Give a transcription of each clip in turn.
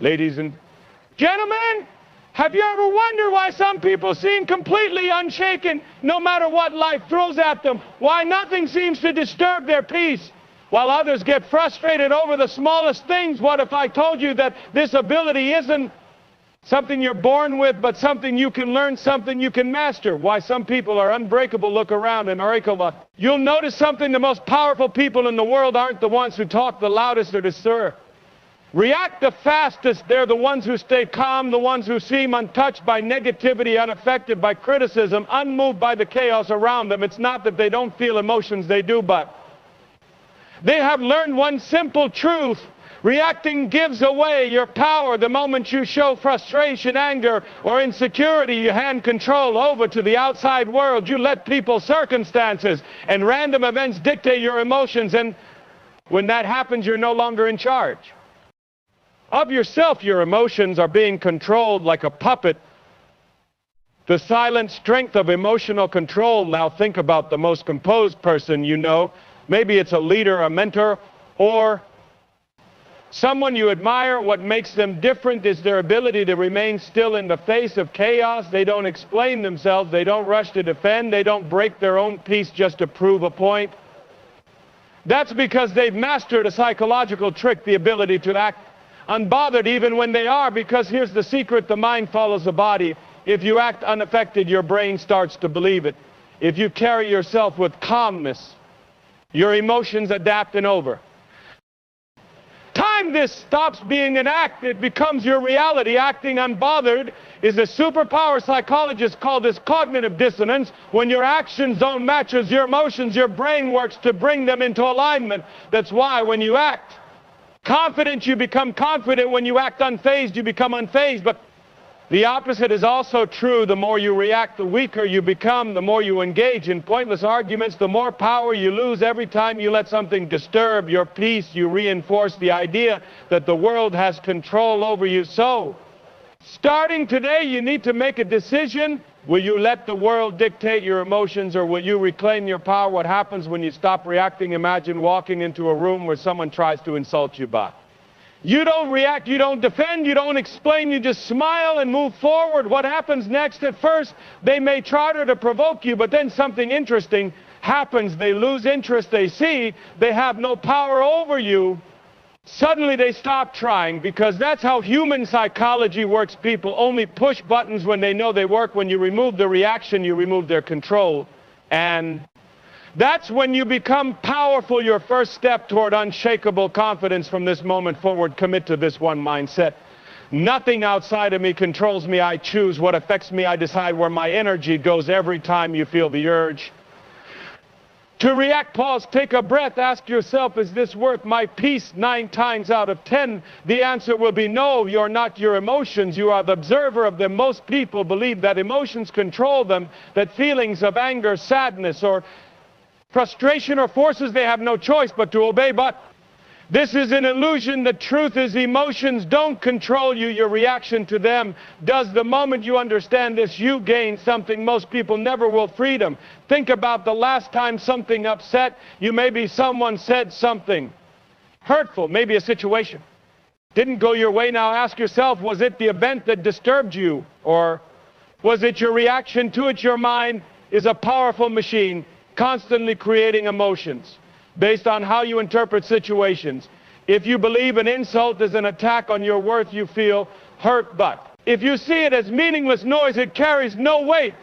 Ladies and gentlemen, have you ever wondered why some people seem completely unshaken no matter what life throws at them? Why nothing seems to disturb their peace? While others get frustrated over the smallest things, what if I told you that this ability isn't something you're born with, but something you can learn, something you can master? Why some people are unbreakable, look around and are unbreakable. You'll notice something: the most powerful people in the world aren't the ones who talk the loudest or react the fastest. They're the ones who stay calm, the ones who seem untouched by negativity, unaffected by criticism, unmoved by the chaos around them. It's not that they don't feel emotions, they do, but they have learned one simple truth: reacting gives away your power. The moment you show frustration, anger, or insecurity, you hand control over to the outside world. You let people, circumstances, and random events dictate your emotions, and when that happens, you're no longer in charge of yourself. Your emotions are being controlled like a puppet. The silent strength of emotional control. Now think about the most composed person you know. Maybe it's a leader, a mentor, or someone you admire. What makes them different is their ability to remain still in the face of chaos. They don't explain themselves. They don't rush to defend. They don't break their own peace just to prove a point. That's because they've mastered a psychological trick: the ability to act unbothered even when they are. Because here's the secret: the mind follows the body. If you act unaffected, your brain starts to believe it. If you carry yourself with calmness, your emotions adapt and over time this stops being an act, it becomes your reality. Acting unbothered is a superpower. Psychologists call this cognitive dissonance. When your actions don't match your emotions, your brain works to bring them into alignment. That's why when you act confident, you become confident. When you act unfazed, you become unfazed. But the opposite is also true. The more you react, the weaker you become. The more you engage in pointless arguments, the more power you lose. Every time you let something disturb your peace, you reinforce the idea that the world has control over you. So, starting today, you need to make a decision. Will you let the world dictate your emotions, or will you reclaim your power? What happens when you stop reacting? Imagine walking into a room where someone tries to insult you, but you don't react, you don't defend, you don't explain, you just smile and move forward. What happens next? At first, they may try to provoke you, but then something interesting happens. They lose interest. They see they have no power over you. Suddenly they stop trying, because that's how human psychology works. People only push buttons when they know they work. When you remove the reaction, you remove their control. And that's when you become powerful. Your first step toward unshakable confidence. From this moment forward, commit to this one mindset: nothing outside of me controls me. I choose what affects me. I decide where my energy goes. Every time you feel the urge to react, pause, take a breath, ask yourself, is this worth my peace? 9 times out of 10, the answer will be no. You're not your emotions, you are the observer of them. Most people believe that emotions control them, that feelings of anger, sadness, or frustration or forces they have no choice but to obey. But this is an illusion. The truth is, emotions don't control you, your reaction to them does. The moment you understand this, you gain something most people never will: freedom. Think about the last time something upset you. Maybe someone said something hurtful, maybe a situation didn't go your way. Now ask yourself, was it the event that disturbed you, or was it your reaction to it? Your mind is a powerful machine, constantly creating emotions based on how you interpret situations. If you believe an insult is an attack on your worth, you feel hurt. But if you see it as meaningless noise, it carries no weight.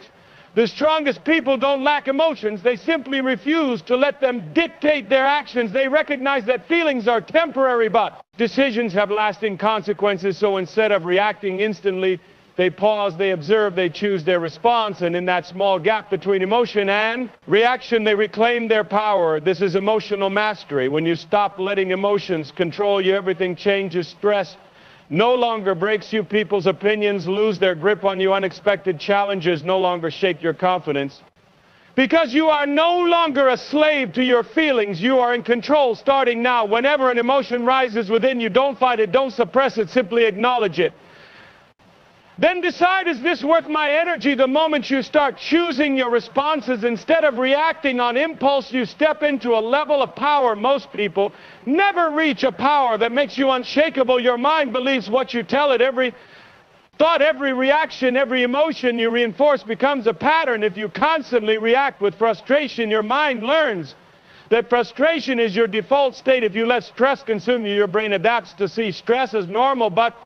The strongest people don't lack emotions. They simply refuse to let them dictate their actions. They recognize that feelings are temporary, but decisions have lasting consequences. So instead of reacting instantly, they pause, they observe, they choose their response, and in that small gap between emotion and reaction, they reclaim their power. This is emotional mastery. When you stop letting emotions control you, everything changes. Stress no longer breaks you. People's opinions lose their grip on you. Unexpected challenges no longer shake your confidence, because you are no longer a slave to your feelings. You are in control starting now. Whenever an emotion rises within you, don't fight it, don't suppress it, simply acknowledge it. Then decide, is this worth my energy? The moment you start choosing your responses instead of reacting on impulse, you step into a level of power. Most people never reach a power that makes you unshakable. Your mind believes what you tell it. Every thought, every reaction, every emotion you reinforce becomes a pattern. If you constantly react with frustration, your mind learns that frustration is your default state. If you let stress consume you, your brain adapts to see stress as normal. But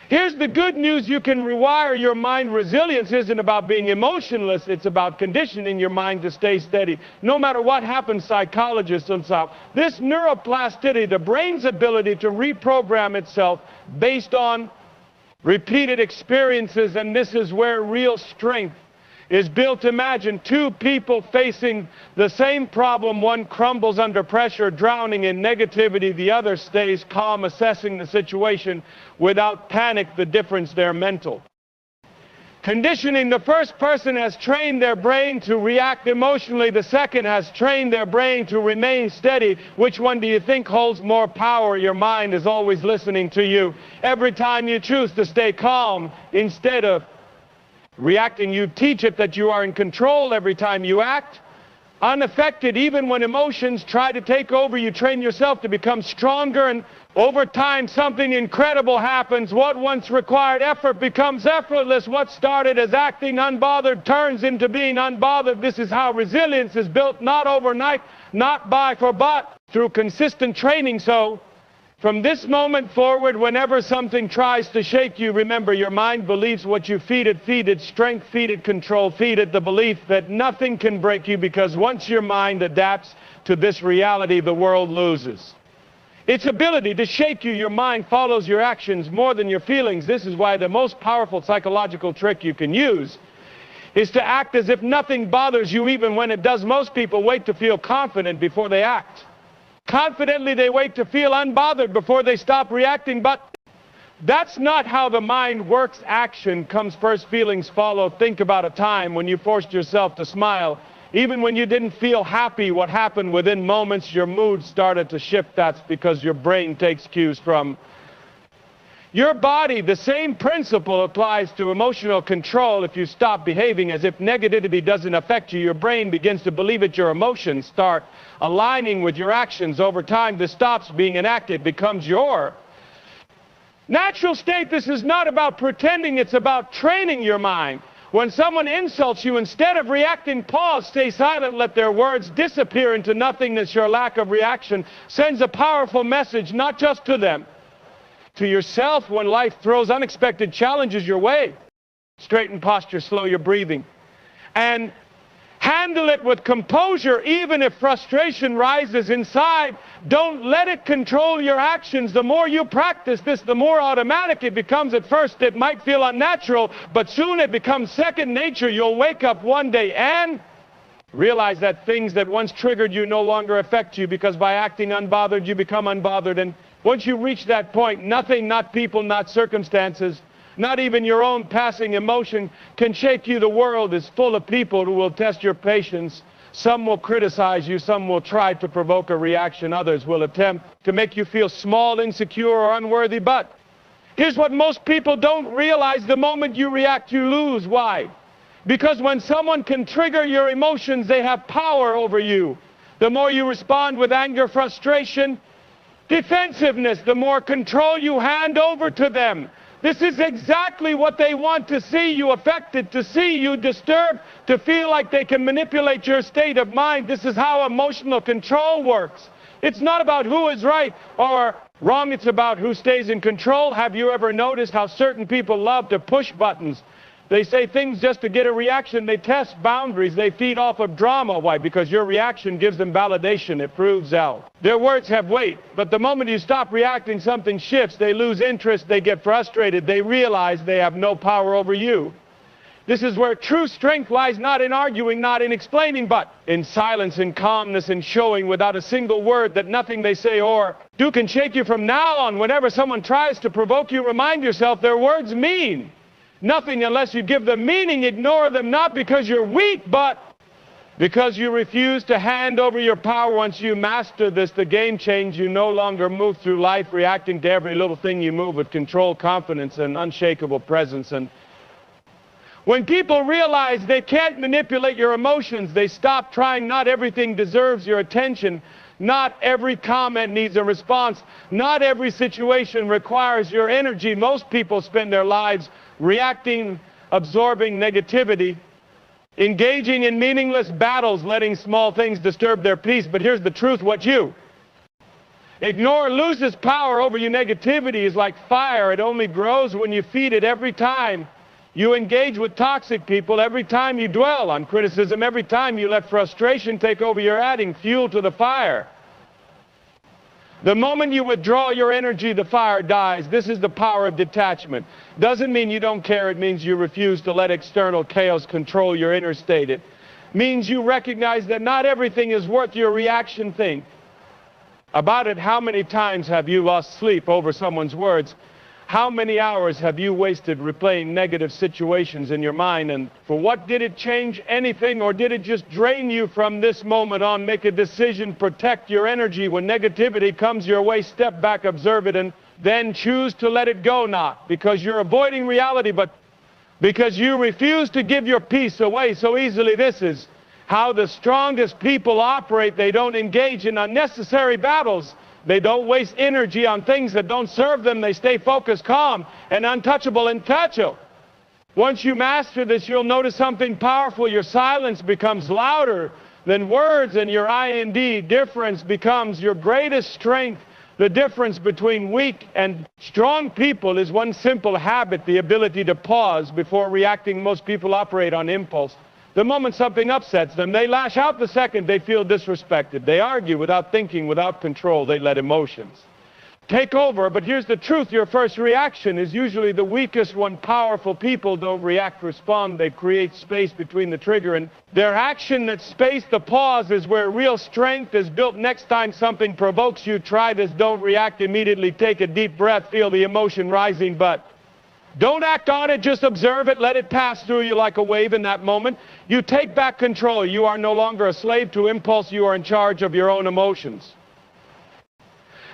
here's the good news: you can rewire your mind. Resilience isn't about being emotionless, it's about conditioning your mind to stay steady. No matter what happens, psychologists will say this neuroplasticity, the brain's ability to reprogram itself based on repeated experiences, and this is where real strength is built. Imagine two people facing the same problem. One crumbles under pressure, drowning in negativity. The other stays calm, assessing the situation without panic. The difference, they're mental. Conditioning: the first person has trained their brain to react emotionally. The second has trained their brain to remain steady. Which one do you think holds more power? Your mind is always listening to you. Every time you choose to stay calm instead of reacting, you teach it that you are in control. Every time you act unaffected, even when emotions try to take over, you train yourself to become stronger, and over time something incredible happens. What once required effort becomes effortless. What started as acting unbothered turns into being unbothered. This is how resilience is built, not overnight, not by for but through consistent training. So from this moment forward, whenever something tries to shake you, remember, your mind believes what you feed it. Feed it strength, feed it control, feed it the belief that nothing can break you, because once your mind adapts to this reality, the world loses its ability to shake you. Your mind follows your actions more than your feelings. This is why the most powerful psychological trick you can use is to act as if nothing bothers you, even when it does. Most people wait to feel confident before they act. Confidently, they wait to feel unbothered before they stop reacting. But that's not how the mind works. Action comes first, feelings follow. Think about a time when you forced yourself to smile, even when you didn't feel happy. What happened? Within moments, your mood started to shift. That's because your brain takes cues from your body. The same principle applies to emotional control. If you stop behaving as if negativity doesn't affect you, your brain begins to believe it. Your emotions start aligning with your actions. Over time, this stops being enacted, becomes your natural state. This is not about pretending, it's about training your mind. When someone insults you, instead of reacting, pause, stay silent, let their words disappear into nothingness. Your lack of reaction sends a powerful message, not just to them, to yourself. When life throws unexpected challenges your way, straighten posture, slow your breathing, and handle it with composure. Even if frustration rises inside, don't let it control your actions. The more you practice this, the more automatic it becomes. At first, it might feel unnatural, but soon it becomes second nature. You'll wake up one day and realize that things that once triggered you no longer affect you, because by acting unbothered, you become unbothered. And once you reach that point, nothing, not people, not circumstances, not even your own passing emotion can shake you. The world is full of people who will test your patience. Some will criticize you, some will try to provoke a reaction, others will attempt to make you feel small, insecure, or unworthy. But here's what most people don't realize: the moment you react, you lose. Why? Because when someone can trigger your emotions, they have power over you. The more you respond with anger, frustration, defensiveness, the more control you hand over to them. This is exactly what they want: to see you affected, to see you disturbed, to feel like they can manipulate your state of mind. This is how emotional control works. It's not about who is right or wrong, it's about who stays in control. Have you ever noticed how certain people love to push buttons? They say things just to get a reaction. They test boundaries. They feed off of drama. Why? Because your reaction gives them validation. It proves out. Their words have weight. But the moment you stop reacting, something shifts. They lose interest. They get frustrated. They realize they have no power over you. This is where true strength lies, not in arguing, not in explaining, but in silence, in calmness, in showing without a single word that nothing they say or do can shake you. From now on, whenever someone tries to provoke you, remind yourself their words mean nothing unless you give them meaning. Ignore them, not because you're weak, but because you refuse to hand over your power. Once you master this, the game changes. You no longer move through life reacting to every little thing. You move with control, confidence, and unshakable presence. And When people realize they can't manipulate your emotions, they stop trying. Not everything deserves your attention. Not every comment needs a response. Not every situation requires your energy. Most people spend their lives reacting, absorbing negativity, engaging in meaningless battles, letting small things disturb their peace. But here's the truth: what you ignore loses power over you. Negativity is like fire. It only grows when you feed it. Every time you engage with toxic people, every time you dwell on criticism, every time you let frustration take over, you're adding fuel to the fire. The moment you withdraw your energy, the fire dies. This is the power of detachment. Doesn't mean you don't care. It means you refuse to let external chaos control your inner state. It means you recognize that not everything is worth your reaction. Think about it. How many times have you lost sleep over someone's words? How many hours have you wasted replaying negative situations in your mind? And for what? Did it change anything, or did it just drain you from this moment on? Make a decision. Protect your energy. When negativity comes your way, step back, observe it, and then choose to let it go. Not because you're avoiding reality, but because you refuse to give your peace away so easily. This is how the strongest people operate. They don't engage in unnecessary battles. They don't waste energy on things that don't serve them. They stay focused, calm, and untouchable and touchable. Once you master this, you'll notice something powerful. Your silence becomes louder than words, and your IND difference becomes your greatest strength. The difference between weak and strong people is one simple habit: the ability to pause before reacting. Most people operate on impulse. The moment something upsets them, they lash out. The second they feel disrespected, they argue without thinking, without control. They let emotions take over. But here's the truth: your first reaction is usually the weakest one. Powerful people don't react, respond. They create space between the trigger and their action. That space, the pause, is where real strength is built. Next time something provokes you, try this. Don't react immediately. Take a deep breath. Feel the emotion rising, but don't act on it. Just observe it. Let it pass through you like a wave. In that moment, you take back control. You are no longer a slave to impulse. You are in charge of your own emotions.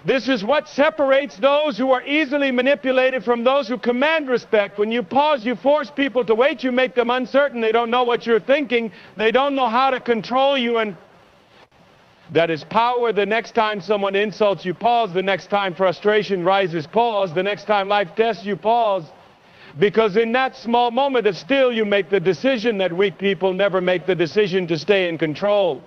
This is what separates those who are easily manipulated from those who command respect. When you pause, you force people to wait. You make them uncertain. They don't know what you're thinking. They don't know how to control you. And that is power. The next time someone insults you, pause. The next time frustration rises, pause. The next time life tests you, pause. Because in that small moment of still, you make the decision that weak people never make: the decision to stay in control.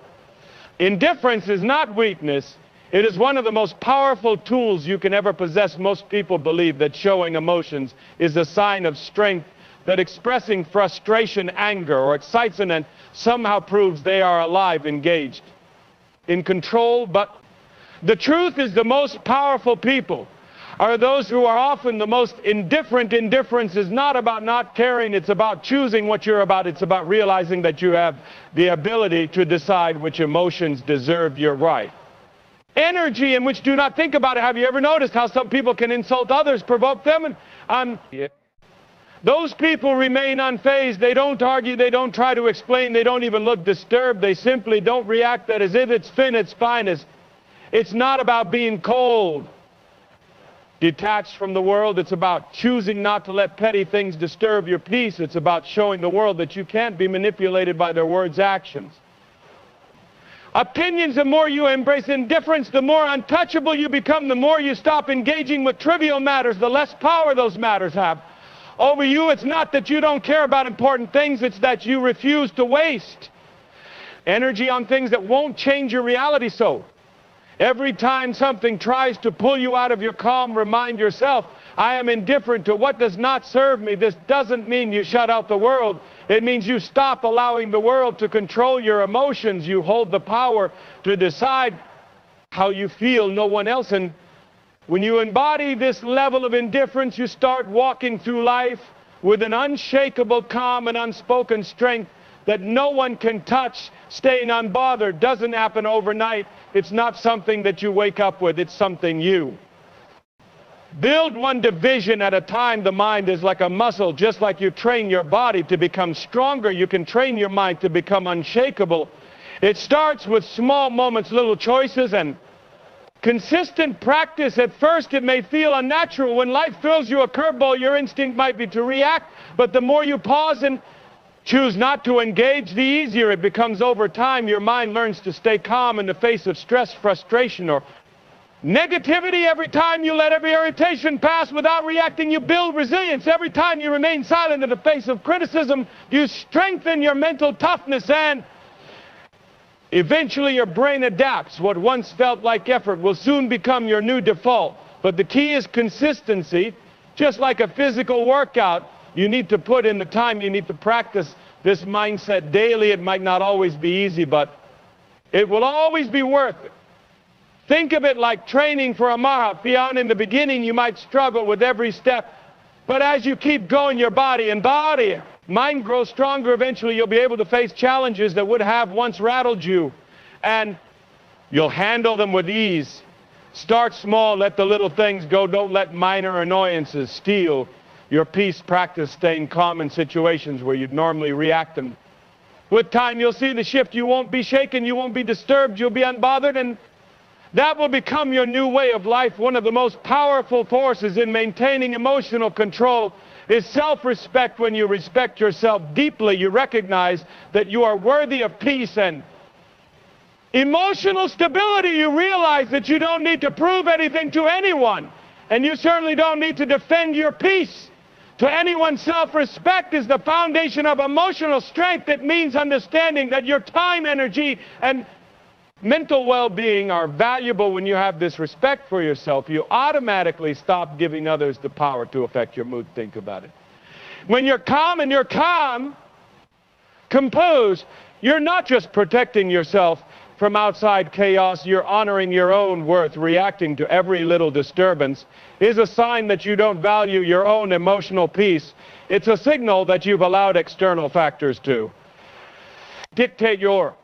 Indifference is not weakness. It is one of the most powerful tools you can ever possess. Most people believe that showing emotions is a sign of strength, that expressing frustration, anger, or excitement somehow proves they are alive, engaged, in control. But the truth is, the most powerful people are those who are often the most indifferent. Indifference is not about not caring. It's about choosing what you're about. It's about realizing that you have the ability to decide which emotions deserve your right energy and which do not. Think about it. Have you ever noticed how some people can insult others, provoke them, and those people remain unfazed? They don't argue. They don't try to explain. They don't even look disturbed. They simply don't react. That as if it's finest. It's not about being cold, detached from the world. It's about choosing not to let petty things disturb your peace. It's about showing the world that you can't be manipulated by their words, actions, opinions. The more you embrace indifference, the more untouchable you become. The more you stop engaging with trivial matters, the less power those matters have over you. It's not that you don't care about important things. It's that you refuse to waste energy on things that won't change your reality. So every time something tries to pull you out of your calm, remind yourself, I am indifferent to what does not serve me. This doesn't mean you shut out the world. It means you stop allowing the world to control your emotions. You hold the power to decide how you feel, no one else. And when you embody this level of indifference, you start walking through life with an unshakable calm and unspoken strength that no one can touch. Staying unbothered doesn't happen overnight. It's not something that you wake up with. It's something you build one division at a time. The mind is like a muscle. Just like you train your body to become stronger, you can train your mind to become unshakable. It starts with small moments, little choices, and Consistent practice, at first it may feel unnatural. When life throws you a curveball, your instinct might be to react, but the more you pause and choose not to engage, the easier it becomes over time. Your mind learns to stay calm in the face of stress, frustration, or negativity. Every time you let every irritation pass without reacting, you build resilience. Every time you remain silent in the face of criticism, you strengthen your mental toughness, and eventually your brain adapts. What once felt like effort will soon become your new default. But the key is consistency. Just like a physical workout, you need to put in the time, you need to practice this mindset daily. It might not always be easy, but it will always be worth it. Think of it like training for a marathon. In the beginning, you might struggle with every step, but as you keep going, your body and mind grows stronger. Eventually, you'll be able to face challenges that would have once rattled you, and you'll handle them with ease. Start small, let the little things go. Don't let minor annoyances steal your peace. Practice staying calm in situations where you'd normally react them. With time, you'll see the shift. You won't be shaken, you won't be disturbed, you'll be unbothered, and that will become your new way of life. One of the most powerful forces in maintaining emotional control is self-respect. When you respect yourself deeply, you recognize that you are worthy of peace and emotional stability. You realize that you don't need to prove anything to anyone, and you certainly don't need to defend your peace to anyone. Self-respect is the foundation of emotional strength. It means understanding that your time, energy, and mental well-being are valuable. When you have this respect for yourself, you automatically stop giving others the power to affect your mood. Think about it. When you're calm and you're composed, you're not just protecting yourself from outside chaos, you're honoring your own worth. Reacting to every little disturbance is a sign that you don't value your own emotional peace. It's a signal that you've allowed external factors to dictate your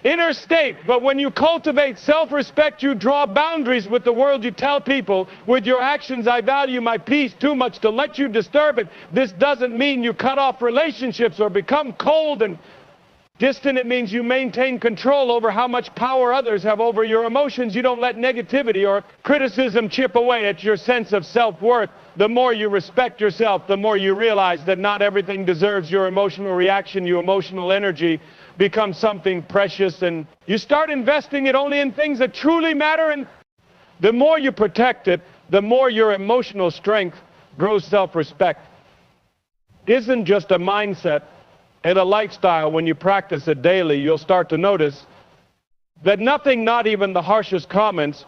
inner state. But when you cultivate self-respect, you draw boundaries with the world. You tell people with your actions, I value my peace too much to let you disturb it. This doesn't mean you cut off relationships or become cold and distant. It means you maintain control over how much power others have over your emotions. You don't let negativity or criticism chip away at your sense of self-worth. The more you respect yourself, the more you realize that not everything deserves your emotional reaction. Your emotional energy becomes something precious, and you start investing it only in things that truly matter. And the more you protect it, the more your emotional strength grows. Self-respect isn't just a mindset and a lifestyle. When you practice it daily, you'll start to notice that nothing, not even the harshest comments,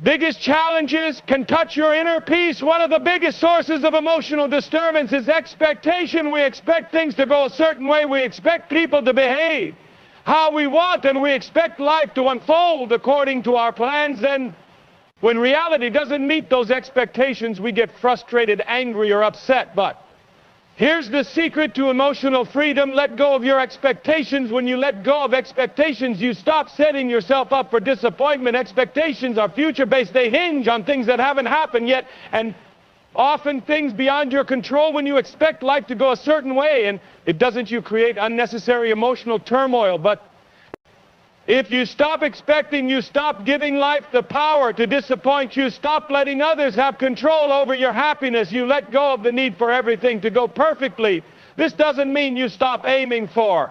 biggest challenges, can touch your inner peace. One of the biggest sources of emotional disturbance is expectation. We expect things to go a certain way. We expect people to behave how we want, and we expect life to unfold according to our plans. Then, when reality doesn't meet those expectations, we get frustrated, angry, or upset. But here's the secret to emotional freedom. Let go of your expectations. When you let go of expectations, you stop setting yourself up for disappointment. Expectations are future-based. They hinge on things that haven't happened yet, and often things beyond your control. When you expect life to go a certain way, and it doesn't, you create unnecessary emotional turmoil. But if you stop expecting, you stop giving life the power to disappoint you. Stop letting others have control over your happiness. You let go of the need for everything to go perfectly. This doesn't mean you stop aiming for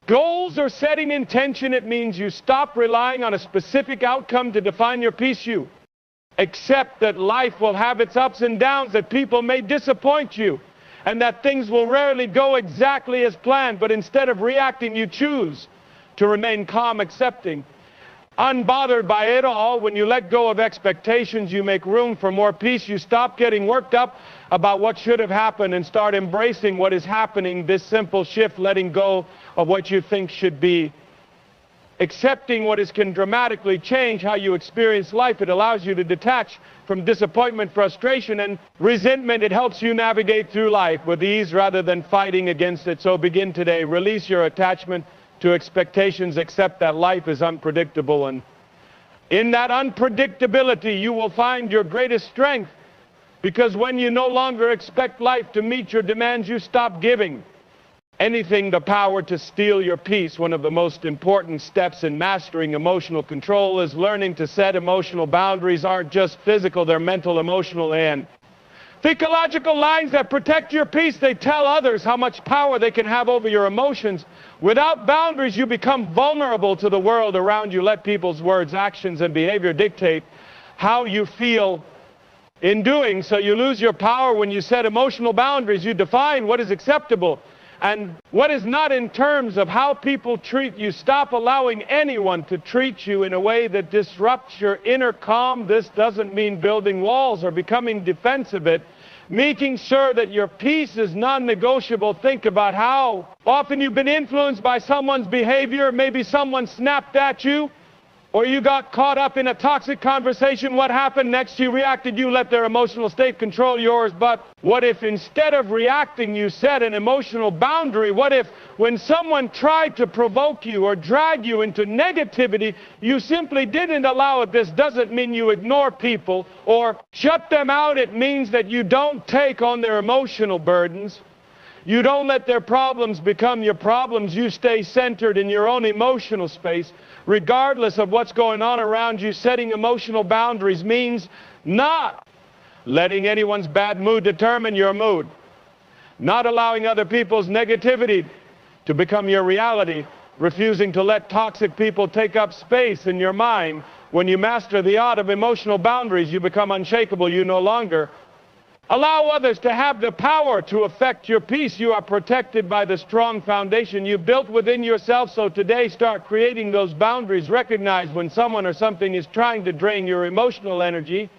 goals or setting intention. It means you stop relying on a specific outcome to define your peace. You accept that life will have its ups and downs, that people may disappoint you, and that things will rarely go exactly as planned. But instead of reacting, you choose to remain calm, accepting, unbothered by it all. When you let go of expectations, you make room for more peace. You stop getting worked up about what should have happened and start embracing what is happening. This simple shift, letting go of what you think should be, accepting what is, can dramatically change how you experience life. It allows you to detach from disappointment, frustration, and resentment. It helps you navigate through life with ease rather than fighting against it. So begin today. Release your attachment to expectations. Accept that life is unpredictable, and in that unpredictability you will find your greatest strength, because when you no longer expect life to meet your demands, you stop giving anything the power to steal your peace. One of the most important steps in mastering emotional control is learning to set emotional boundaries. Aren't just physical, they're mental, emotional, and psychological lines that protect your peace. They tell others how much power they can have over your emotions. Without boundaries, you become vulnerable to the world around you. Let people's words, actions, and behavior dictate how you feel. In doing so, you lose your power. When you set emotional boundaries, you define what is acceptable and what is not in terms of how people treat you. Stop allowing anyone to treat you in a way that disrupts your inner calm. This doesn't mean building walls or becoming defensive. It making sure that your peace is non-negotiable. Think about how often you've been influenced by someone's behavior. Maybe someone snapped at you, or you got caught up in a toxic conversation. What happened next? You reacted. You let their emotional state control yours. But what if instead of reacting, you set an emotional boundary? What if when someone tried to provoke you or drag you into negativity, you simply didn't allow it? This doesn't mean you ignore people or shut them out. It means that you don't take on their emotional burdens. You don't let their problems become your problems. You stay centered in your own emotional space, regardless of what's going on around you. Setting emotional boundaries means not letting anyone's bad mood determine your mood, not allowing other people's negativity to become your reality, refusing to let toxic people take up space in your mind. When you master the art of emotional boundaries, you become unshakable. You no longer allow others to have the power to affect your peace. You are protected by the strong foundation you built within yourself. So today, start creating those boundaries. Recognize when someone or something is trying to drain your emotional energy.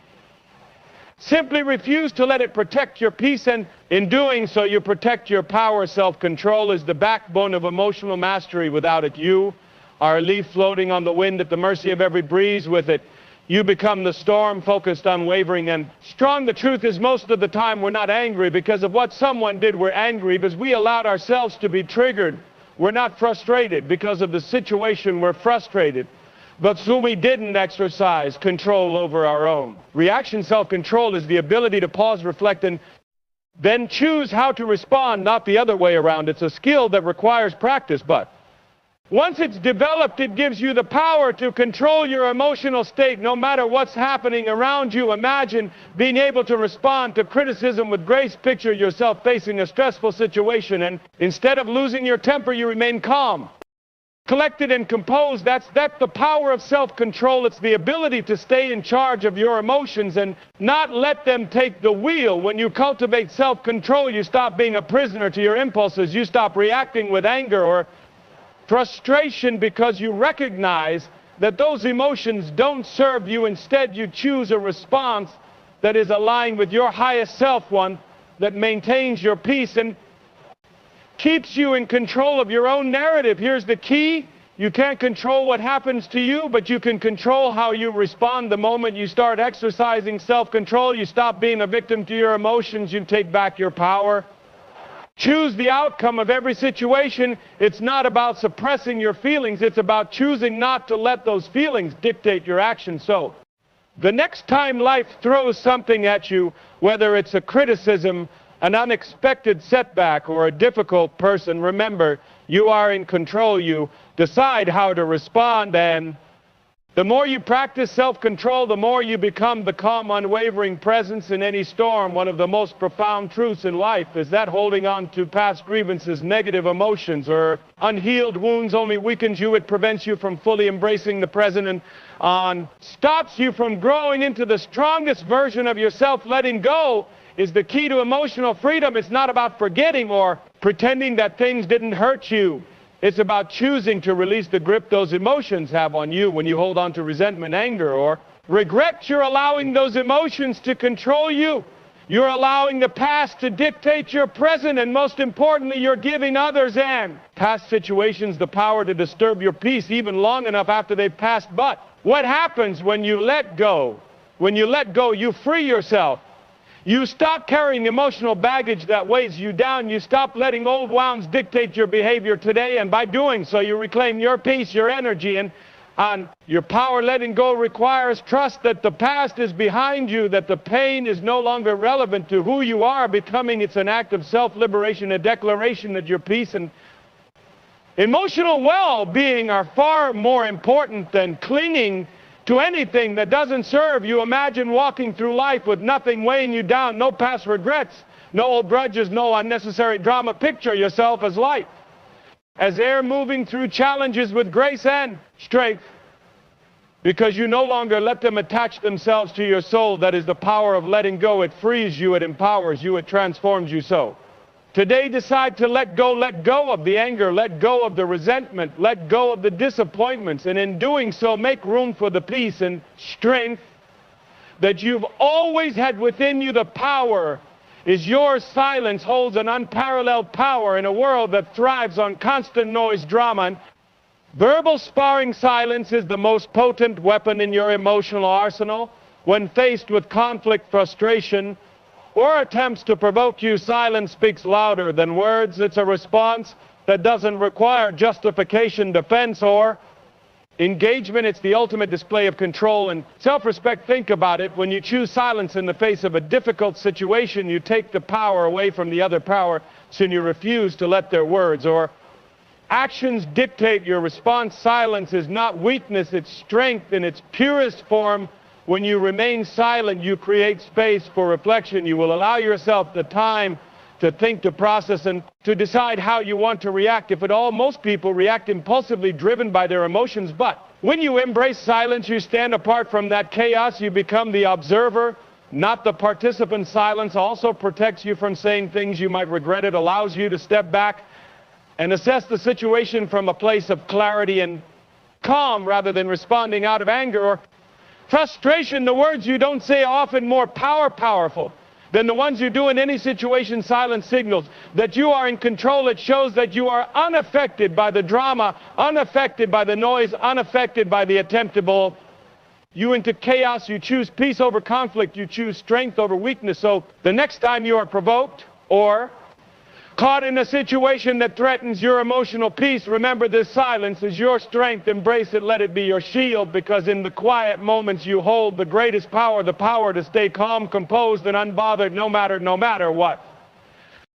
Simply refuse to let it protect your peace, and in doing so, you protect your power. Self-control is the backbone of emotional mastery. Without it, you are a leaf floating on the wind at the mercy of every breeze. With it, you become the storm, focused, unwavering, and strong. The truth is, most of the time we're not angry because of what someone did. We're angry because we allowed ourselves to be triggered. We're not frustrated because of the situation. We're frustrated, but so we didn't exercise control over our own reaction. Self-control is the ability to pause, reflect, and then choose how to respond, not the other way around. It's a skill that requires practice, but once it's developed, it gives you the power to control your emotional state no matter what's happening around you. Imagine being able to respond to criticism with grace. Picture yourself facing a stressful situation, and instead of losing your temper, you remain calm, collected, and composed. That's the power of self-control. It's the ability to stay in charge of your emotions and not let them take the wheel. When you cultivate self-control, you stop being a prisoner to your impulses. You stop reacting with anger or frustration because you recognize that those emotions don't serve you. Instead, you choose a response that is aligned with your highest self, one that maintains your peace and keeps you in control of your own narrative. Here's the key. You can't control what happens to you, but you can control how you respond. The moment you start exercising self-control, you stop being a victim to your emotions. You take back your power. Choose the outcome of every situation. It's not about suppressing your feelings. It's about choosing not to let those feelings dictate your actions. So, the next time life throws something at you, whether it's a criticism, an unexpected setback, or a difficult person, remember, you are in control. You decide how to respond, and the more you practice self-control, the more you become the calm, unwavering presence in any storm. One of the most profound truths in life is that holding on to past grievances, negative emotions, or unhealed wounds only weakens you. It prevents you from fully embracing the present and stops you from growing into the strongest version of yourself. Letting go is the key to emotional freedom. It's not about forgetting or pretending that things didn't hurt you. It's about choosing to release the grip those emotions have on you. When you hold on to resentment, anger, or regret, you're allowing those emotions to control you. You're allowing the past to dictate your present, and most importantly, you're giving others and past situations the power to disturb your peace even long enough after they've passed. But what happens when you let go? When you let go, you free yourself. You stop carrying emotional baggage that weighs you down. You stop letting old wounds dictate your behavior today, and by doing so, you reclaim your peace, your energy, and And your power letting go requires trust that the past is behind you, that the pain is no longer relevant to who you are becoming. It's an act of self-liberation, a declaration that your peace and emotional well-being are far more important than clinging to anything that doesn't serve you. Imagine walking through life with nothing weighing you down, no past regrets, no old grudges, no unnecessary drama. Picture yourself as light, as air moving through challenges with grace and strength, because you no longer let them attach themselves to your soul. That is the power of letting go. It frees you, it empowers you, it transforms you. So today decide to let go of the anger, let go of the resentment, let go of the disappointments, and in doing so make room for the peace and strength that you've always had within you. The power is yours. Silence holds an unparalleled power in a world that thrives on constant noise, drama, and verbal sparring. Silence is the most potent weapon in your emotional arsenal. When faced with conflict, frustration, or attempts to provoke you, silence speaks louder than words. It's a response that doesn't require justification, defense, or engagement. It's the ultimate display of control and self-respect. Think about it. When you choose silence in the face of a difficult situation, you take the power away from the other power, so you refuse to let their words or actions dictate your response. Silence is not weakness, it's strength in its purest form. When you remain silent, you create space for reflection. You will allow yourself the time to think, to process, and to decide how you want to react. If at all, most people react impulsively, driven by their emotions. But when you embrace silence, you stand apart from that chaos. You become the observer, not the participant. Silence also protects you from saying things you might regret. It allows you to step back and assess the situation from a place of clarity and calm, rather than responding out of anger or frustration. The words you don't say are often more powerful than the ones you do in any situation. Silence signals that you are in control. It shows that you are unaffected by the drama, unaffected by the noise, unaffected by the attemptable you into chaos. You choose peace over conflict. You choose strength over weakness. So the next time you are provoked or caught in a situation that threatens your emotional peace, remember this: silence is your strength. Embrace it. Let it be your shield, because in the quiet moments you hold the greatest power, the power to stay calm, composed, and unbothered no matter what.